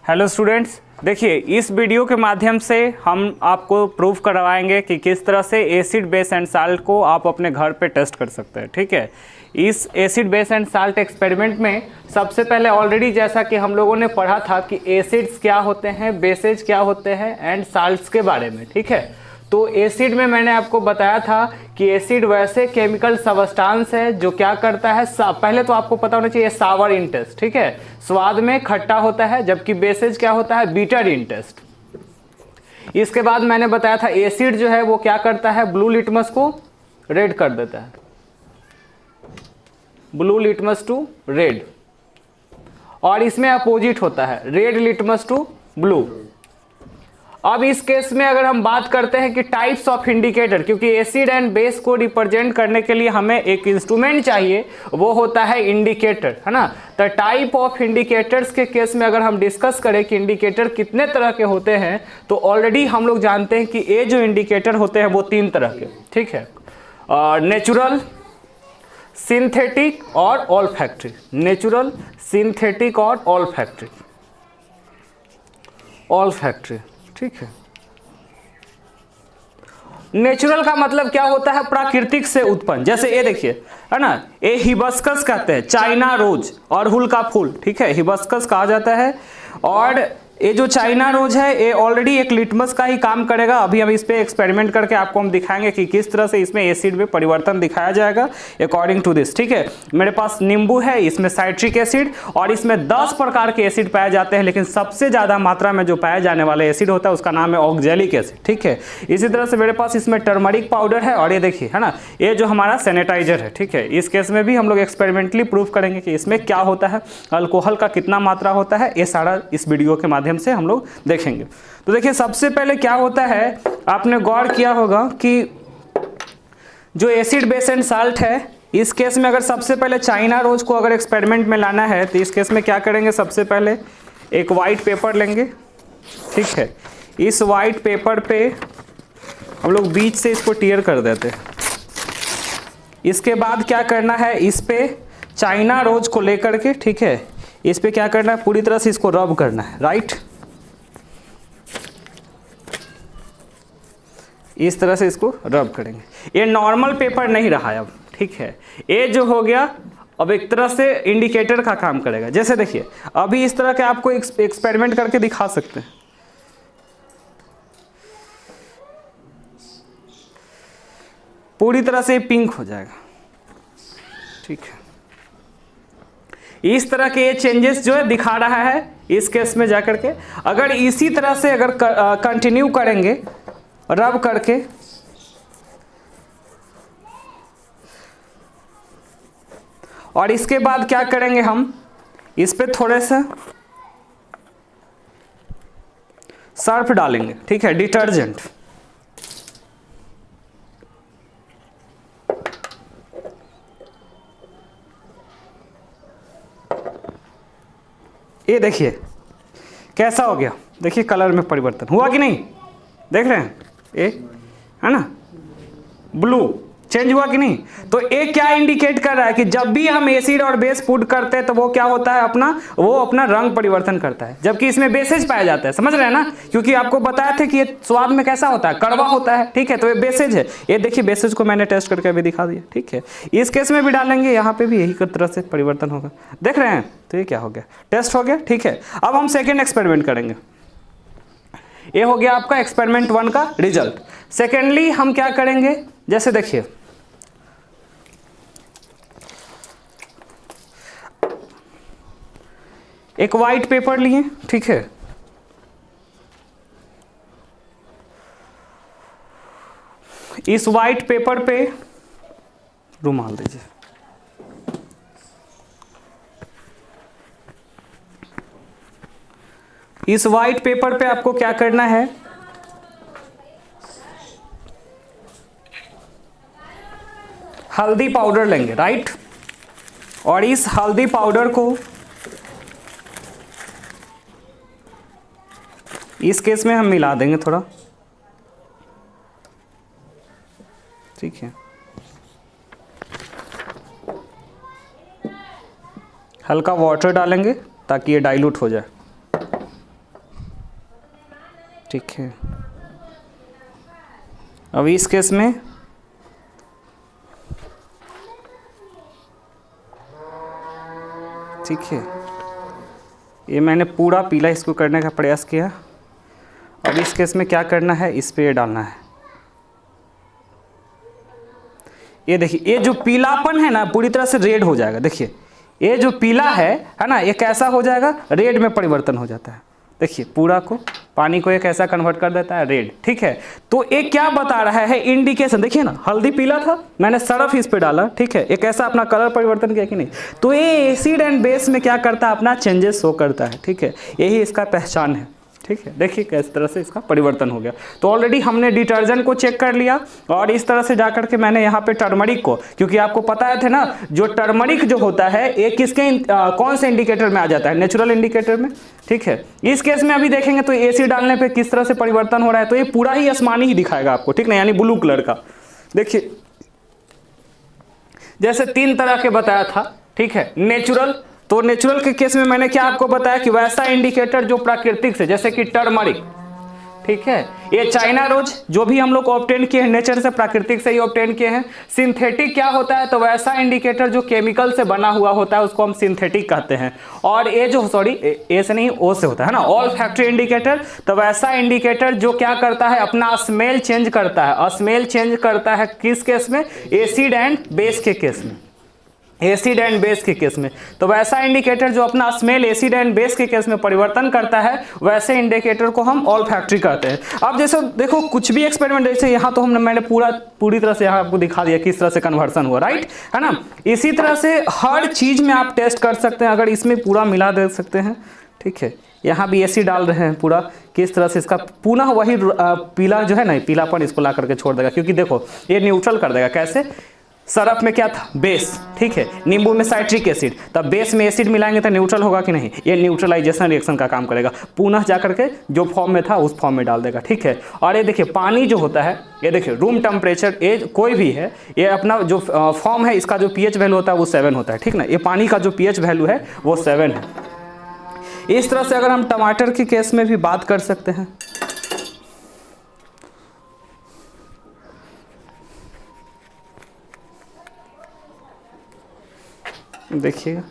Hello students, देखिए इस video के माध्यम से हम आपको प्रूफ करवाएंगे कि किस तरह से एसिड बेस एंड साल्ट को आप अपने घर पे टेस्ट कर सकते हैं। ठीक है, इस acid base and salt experiment में सबसे पहले ऑलरेडी जैसा कि हम लोगों ने पढ़ा था कि एसिड्स क्या होते हैं, बेसेज क्या होते हैं एंड साल्ट्स के बारे में। ठीक है, तो एसिड में मैंने आपको बताया था कि एसिड वैसे केमिकल सबस्टांस है जो क्या करता है, पहले तो आपको पता होना चाहिए सावर इन टेस्ट। ठीक है, स्वाद में खट्टा होता है, जबकि बेसेज क्या होता है, बीटर इन टेस्ट। इसके बाद मैंने बताया था एसिड जो है वो क्या करता है, ब्लू लिटमस को रेड कर देता है, ब्लू लिटमस टू रेड, और इसमें अपोजिट होता है, रेड लिटमस टू ब्लू। अब इस केस में अगर हम बात करते हैं कि टाइप्स ऑफ इंडिकेटर, क्योंकि एसिड एंड बेस को रिप्रेजेंट करने के लिए हमें एक इंस्ट्रूमेंट चाहिए, वो होता है इंडिकेटर, है ना। तो टाइप ऑफ इंडिकेटर्स के केस में अगर हम डिस्कस करें कि इंडिकेटर कितने तरह के होते हैं, तो ऑलरेडी हम लोग जानते हैं कि ये जो इंडिकेटर होते हैं वो 3 तरह के। ठीक है, नेचुरल, सिंथेटिक और ऑल्फैक्टरी। नेचुरल, सिंथेटिक और ऑल्फैक्टरी। ऑल्फैक्टरी, ठीक है। नेचुरल का मतलब क्या होता है, प्राकृतिक से उत्पन्न। जैसे ये देखिए, है ना, ये हिबिस्कस कहते हैं, चाइना रोज, अड़हुल का फूल। ठीक है, हिबिस्कस कहा जाता है। और ये जो चाइना रोज है ये ऑलरेडी एक लिटमस का ही काम करेगा। अभी हम इस पे एक्सपेरिमेंट करके आपको हम दिखाएंगे कि किस तरह से इसमें एसिड में परिवर्तन दिखाया जाएगा अकॉर्डिंग टू दिस। ठीक है, मेरे पास नींबू है, इसमें साइट्रिक एसिड, और इसमें 10 प्रकार के एसिड पाए जाते हैं, लेकिन सबसे ज्यादा मात्रा में जो पाया जाने वाला एसिड होता है उसका नाम है ऑक्जेलिक एसिड। ठीक है, इसी तरह से मेरे पास इसमें टर्मरिक पाउडर है, और ये देखिए, है ना, ये जो हमारा सैनिटाइजर है। ठीक है, इस केस में भी हम लोग एक्सपेरिमेंटली प्रूफ करेंगे कि इसमें क्या होता है, अल्कोहल का कितना मात्रा होता है, ये सारा इस वीडियो के माध्यम से हम लोग देखेंगे। तो देखिए सबसे पहले क्या होता है, आपने गौर किया होगा कि जो एसिड बेस एंड साल्ट है, इस केस में अगर सबसे पहले चाइना रोज को अगर एक्सपेरिमेंट में लाना है तो इस केस में क्या करेंगे, सबसे पहले एक वाइट पेपर लेंगे। ठीक है, इस वाइट पेपर पे हम लोग बीच से इसको टीयर कर देते हैं। इसके बाद क्या करना है, इस पे चाइना रोज को लेकर के, ठीक है, इस पे क्या करना है, पूरी तरह से इसको रब करना है। राइट, इस तरह से इसको रब करेंगे। ये नॉर्मल पेपर नहीं रहा अब। ठीक है, ये जो हो गया अब एक तरह से इंडिकेटर का काम करेगा। जैसे देखिए अभी इस तरह के आपको एक्सपेरिमेंट करके दिखा सकते हैं। पूरी तरह से पिंक हो जाएगा। ठीक है, इस तरह के ये चेंजेस जो है दिखा रहा है इस केस में जाकर के। अगर इसी तरह से अगर कंटिन्यू करेंगे रब करके, और इसके बाद क्या करेंगे, हम इस पे थोड़े से सर्फ डालेंगे। ठीक है, डिटर्जेंट। ये देखिए कैसा हो गया, देखिए कलर में परिवर्तन हुआ कि नहीं, देख रहे हैं, ये है ना, ब्लू चेंज हुआ कि नहीं। तो ये क्या इंडिकेट कर रहा है कि जब भी हम एसिड और बेस पुट करते हैं तो वो क्या होता है, वो अपना रंग परिवर्तन करता है, जबकि इसमें बेसेज पाया जाता है। समझ रहे हैं ना, क्योंकि आपको बताया था कि ये स्वाद में कैसा होता है, कड़वा होता है। ठीक है, तो ये बेसेज है। ये देखिए बेसेज को मैंने टेस्ट करके अभी दिखा दिया। ठीक है, इस केस में भी डालेंगे, यहाँ पे भी यही तरह से परिवर्तन होगा, देख रहे हैं। तो ये क्या हो गया, टेस्ट हो गया। ठीक है, अब हम सेकेंड एक्सपेरिमेंट करेंगे। ये हो गया आपका एक्सपेरिमेंट 1 का रिजल्ट। सेकेंडली हम क्या करेंगे, जैसे देखिए एक वाइट पेपर लिए। ठीक है, इस वाइट पेपर पे रुमाल दीजिए। इस वाइट पेपर पे आपको क्या करना है, हल्दी पाउडर लेंगे। राइट, और इस हल्दी पाउडर को इस केस में हम मिला देंगे थोड़ा। ठीक है, हल्का वाटर डालेंगे ताकि ये डाइल्यूट हो जाए। ठीक है। अब इस केस में ठीक है, ये मैंने पूरा पीला इसको करने का प्रयास किया। अब इस केस में क्या करना है, इस पे डालना है। ये देखिए, ये जो पीलापन है ना पूरी तरह से रेड हो जाएगा। देखिए ये जो पीला है ना, ये कैसा हो जाएगा, रेड में परिवर्तन हो जाता है। देखिए पूरा को, पानी को ये कैसा कन्वर्ट कर देता है, रेड। ठीक है, तो ये क्या बता रहा है, इंडिकेशन। देखिए ना, हल्दी पीला था, मैंने सरफ इस पे डाला। ठीक है, ये कैसा अपना कलर परिवर्तन किया कि नहीं। तो ये एसिड एंड बेस में क्या करता है, अपना चेंजेस शो करता है। ठीक है, यही इसका पहचान है। ठीक है, देखिए किस तरह से इसका परिवर्तन हो गया। तो ऑलरेडी हमने डिटर्जेंट को चेक कर लिया, और इस तरह से जाकर के मैंने यहाँ पे टर्मरिक को, क्योंकि आपको पता है थे ना, जो टर्मरिक जो होता है ये किसके कौन से इंडिकेटर में आ जाता है, नेचुरल इंडिकेटर में। ठीक है, इस केस में अभी देखेंगे तो एसिड डालने पे किस तरह से परिवर्तन हो रहा है। तो ये पूरा ही आसमानी ही दिखाएगा आपको, ठीक ना, यानी ब्लू कलर का। देखिए जैसे 3 तरह के बताया था। ठीक है, नेचुरल, तो नेचुरल के केस में मैंने क्या आपको बताया कि वैसा इंडिकेटर जो प्राकृतिक से, जैसे कि टर्मरिक। ठीक है, ये चाइना रोज जो भी हम लोग ऑब्टेन किए हैं नेचर से, प्राकृतिक से ही ऑब्टेन किए हैं। सिंथेटिक क्या होता है, तो वैसा इंडिकेटर जो केमिकल से बना हुआ होता है उसको हम सिंथेटिक कहते हैं। और ये जो, सॉरी ए से नहीं ओ से होता है ना, ऑल फैक्ट्री इंडिकेटर, तो वैसा इंडिकेटर जो क्या करता है, अपना स्मेल चेंज करता है। स्मेल चेंज करता है किस केस में, एसिड एंड बेस के केस में, एसिड एंड बेस के केस में। तो वैसा इंडिकेटर जो अपना स्मेल एसिड एंड बेस के केस में परिवर्तन करता है, वैसे इंडिकेटर को हम ऑल फैक्ट्री कहते हैं। अब जैसे देखो कुछ भी एक्सपेरिमेंट, जैसे यहाँ तो मैंने पूरी तरह से यहाँ आपको दिखा दिया किस तरह से कन्वर्सन हुआ, राइट है ना। इसी तरह से हर चीज में आप टेस्ट कर सकते हैं, अगर इसमें पूरा मिला दे सकते हैं। ठीक है, यहाँ भी एसिड डाल रहे हैं पूरा, किस तरह से इसका पुनः वही पीला जो है ना, पीलापन इसको ला करके छोड़ देगा, क्योंकि देखो ये न्यूट्रल कर देगा। कैसे, सरफ में क्या था, बेस। ठीक है, नींबू में साइट्रिक एसिड, तब बेस में एसिड मिलाएंगे तो न्यूट्रल होगा कि नहीं, ये न्यूट्रलाइजेशन रिएक्शन का काम करेगा, पुनः जाकर के जो फॉर्म में था उस फॉर्म में डाल देगा। ठीक है, और ये देखिए पानी जो होता है, ये देखिए रूम टेम्परेचर, ये कोई भी है, ये अपना जो फॉर्म है इसका जो पीएच वैल्यू होता है वो 7 होता है। ठीक ना, ये पानी का जो पीएच वैल्यू है वो 7 है। इस तरह से अगर हम टमाटर के केस में भी बात कर सकते हैं। देखिएगा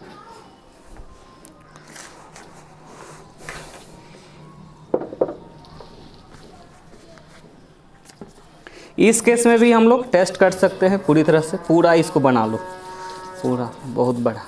इस केस में भी हम लोग टेस्ट कर सकते हैं पूरी तरह से। पूरा इसको बना लो, पूरा बहुत बड़ा।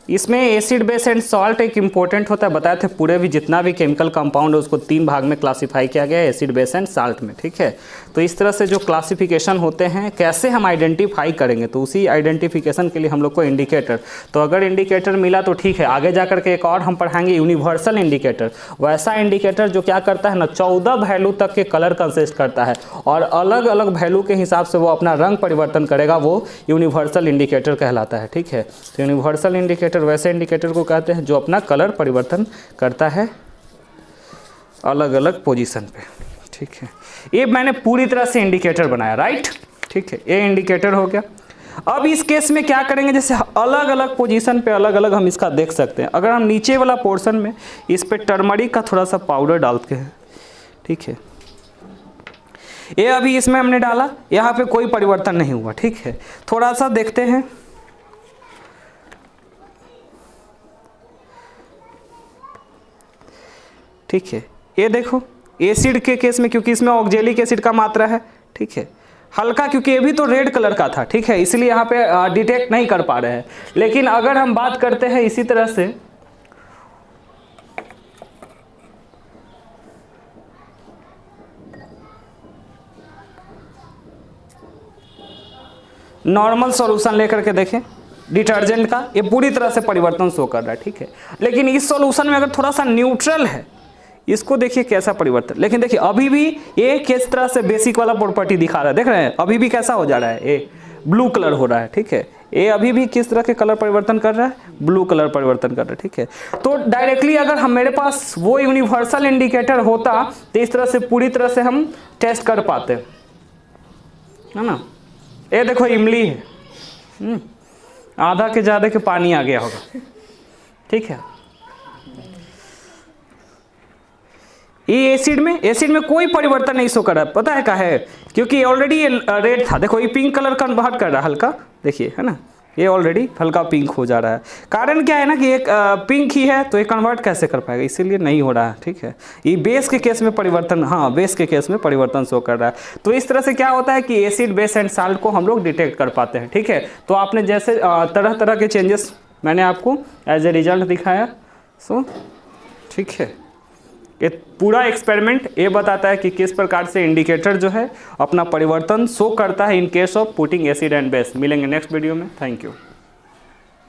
इसमें एसिड बेस एंड सॉल्ट एक इंपॉर्टेंट होता है, बताए थे पूरे भी जितना भी केमिकल कंपाउंड है उसको 3 भाग में क्लासिफाई किया गया है, एसिड बेस एंड साल्ट में। ठीक है, तो इस तरह से जो क्लासिफिकेशन होते हैं, कैसे हम आइडेंटिफाई करेंगे, तो उसी आइडेंटिफिकेशन के लिए हम लोग को इंडिकेटर, तो अगर इंडिकेटर मिला तो ठीक है, आगे जा करके एक और हम पढ़ाएंगे यूनिवर्सल इंडिकेटर। वैसा इंडिकेटर जो क्या करता है ना, 14 वैल्यू तक के कलर कंसिस्ट करता है, और अलग अलग वैल्यू के हिसाब से वो अपना रंग परिवर्तन करेगा, वो यूनिवर्सल इंडिकेटर कहलाता है। ठीक है, तो यूनिवर्सल इंडिकेटर वैसे इंडिकेटर को कहते हैं जो अपना कलर परिवर्तन करता है अलग अलग पोजीशन पे। ठीक है, ये मैंने पूरी तरह से इंडिकेटर बनाया, राइट। ठीक है, ये इंडिकेटर हो गया। अब इस केस में क्या करेंगे, जैसे अलग अलग पोजीशन पे अलग अलग हम इसका देख सकते हैं। अगर हम नीचे वाला पोर्शन में इस पे टर्मरिक का थोड़ा सा पाउडर डालते हैं। ठीक है, ये अभी इसमें हमने डाला, यहाँ पे कोई परिवर्तन नहीं हुआ। ठीक है, थोड़ा सा देखते हैं। ठीक है, ये देखो एसिड के केस में, क्योंकि इसमें ऑक्जेलिक एसिड का मात्रा है। ठीक है, हल्का, क्योंकि ये भी तो रेड कलर का था। ठीक है, इसलिए यहाँ पे डिटेक्ट नहीं कर पा रहे हैं। लेकिन अगर हम बात करते हैं इसी तरह से, नॉर्मल सॉल्यूशन लेकर के देखें डिटर्जेंट का, ये पूरी तरह से परिवर्तन शो कर रहा है। ठीक है, लेकिन इस सॉल्यूशन में अगर थोड़ा सा न्यूट्रल है, इसको देखिए कैसा परिवर्तन। लेकिन देखिए अभी भी ये किस तरह से बेसिक वाला प्रॉपर्टी दिखा रहा है, देख रहे हैं, अभी भी कैसा हो जा रहा है, ये ब्लू कलर हो रहा है। ठीक है, ये अभी भी किस तरह के कलर परिवर्तन कर रहा है, ब्लू कलर परिवर्तन कर रहा है। ठीक है, तो डायरेक्टली अगर हम मेरे पास वो यूनिवर्सल इंडिकेटर होता तो इस तरह से पूरी तरह से हम टेस्ट कर पाते, है ना। ये देखो इमली है, आधा के ज़्यादा के पानी आ गया होगा। ठीक है, ये एसिड में कोई परिवर्तन नहीं शो कर रहा है, पता है क्या है, क्योंकि ऑलरेडी ये रेड था, देखो ये पिंक कलर कन्वर्ट कर रहा है हल्का, देखिए है ना, ये ऑलरेडी हल्का पिंक हो जा रहा है। कारण क्या है ना कि एक पिंक ही है तो ये कन्वर्ट कैसे कर पाएगा, इसीलिए नहीं हो रहा है, ठीक है। ये बेस के केस में परिवर्तन, हाँ बेस के केस में परिवर्तन शो कर रहा है। तो इस तरह से क्या होता है कि एसिड, बेस एंड साल्ट को हम लोग डिटेक्ट कर पाते हैं, ठीक है। तो आपने जैसे तरह तरह के चेंजेस मैंने आपको एज ए रिजल्ट दिखाया, सो ठीक है। ये पूरा एक्सपेरिमेंट ये बताता है कि किस प्रकार से इंडिकेटर जो है अपना परिवर्तन शो करता है in case of putting acid and base. मिलेंगे नेक्स्ट वीडियो में, थैंक यू।